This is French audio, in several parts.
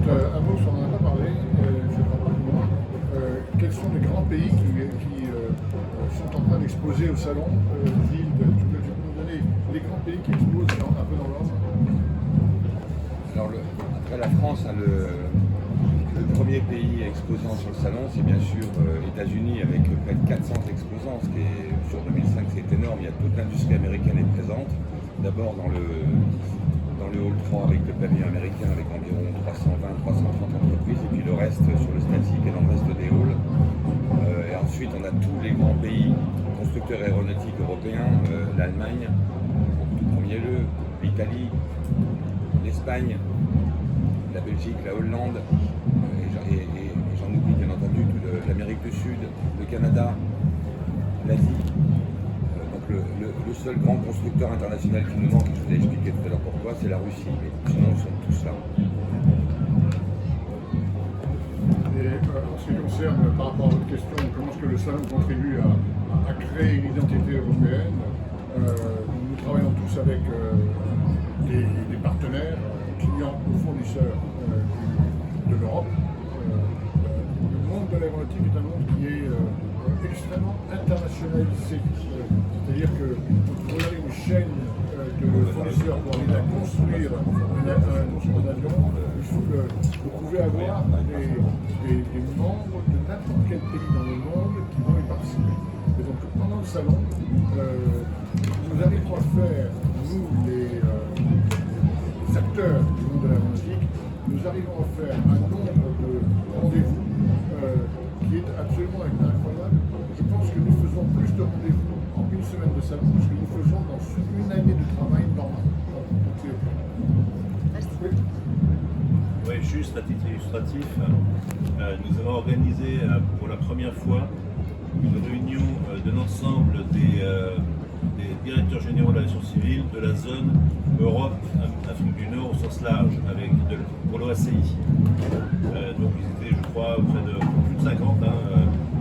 Amos, on n'en a pas parlé, je crois pas de moi. Quels sont les grands pays qui sont en train d'exposer au salon Gilles, tu peux nous donner les grands pays qui exposent un peu dans l'ordre? Alors, après la France, hein, le premier pays exposant sur le salon, c'est bien sûr États-Unis avec près de 400 exposants, ce qui est, sur 2005 c'est énorme. Il y a toute l'industrie américaine est présente. D'abord dans le hall 3 avec le pavillon américain avec environ 320-330 entreprises, et puis le reste sur le statique et dans le reste des halls. Et ensuite on a tous les grands pays constructeurs aéronautiques européens, l'Allemagne en tout premier lieu, l'Italie, l'Espagne, la Belgique, la Hollande, et j'en oublie bien entendu l'Amérique du Sud, le Canada, l'Asie. Donc le seul grand constructeur international qui nous manque, et je vous ai expliqué tout à l'heure pourquoi, c'est la Russie. Mais sinon, ils sont tous là. Et en ce qui concerne, par rapport à votre question, comment est-ce que le salon contribue à créer une identité européenne, nous travaillons tous avec des partenaires, clients ou fournisseurs de l'Europe. Le monde de l'aéronautique est un monde qui est extrêmement internationalisé. C'est-à-dire que pour aller une chaîne de fournisseurs pour arriver à construire un avion, vous pouvez avoir des membres de n'importe quel pays dans le monde qui vont y participer. Et donc pendant le salon, nous arrivons à faire, nous les acteurs du monde de l'aéronautique, nous arrivons à faire un nombre de rendez-vous qui est absolument incroyable. Je pense que nous faisons plus de rendez-vous en une semaine de salon que ce que nous faisons dans une année de travail normal. Oui. Oui, juste à titre illustratif, nous avons organisé pour la première fois une réunion de l'ensemble des directeurs généraux de l'aviation civile de la zone Europe, Afrique du Nord au sens large, pour l'OACI. Donc ils étaient, je crois, près de plus de 50.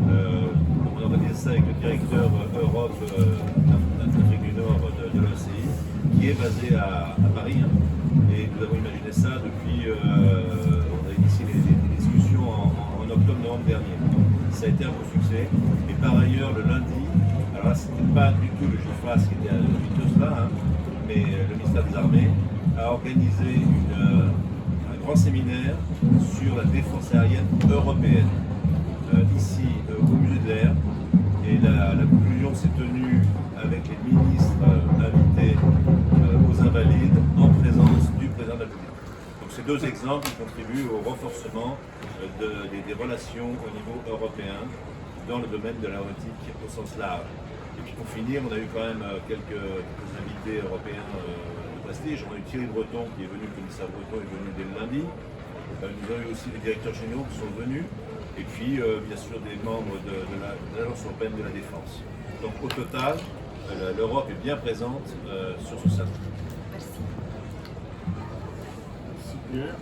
On a organisé ça avec le directeur Europe, Afrique du Nord de l'OACI, qui est basé à Paris. Et nous avons imaginé ça depuis, on a initié les discussions en octobre-novembre dernier. Ça a été un beau succès. Et par ailleurs, le lundi, alors là, ce n'était pas du tout le GIFAS qui était à de cela, mais le ministère des Armées a organisé un grand séminaire sur la défense aérienne européenne, ici au musée de l'air. Et la conclusion s'est tenue avec les ministres invités aux Invalides en présence du président de la République. Donc ces deux exemples contribuent au renforcement des relations au niveau européen dans le domaine de l'aéronautique au sens large. Et puis pour finir, on a eu quand même quelques invités européens de prestige. On a eu Thierry Breton qui est venu, le commissaire Breton est venu dès le lundi. Nous avons eu aussi les directeurs généraux qui sont venus. Et puis bien sûr des membres de l'Agence européenne de la défense. Donc au total, l'Europe est bien présente sur ce salon. Merci Pierre.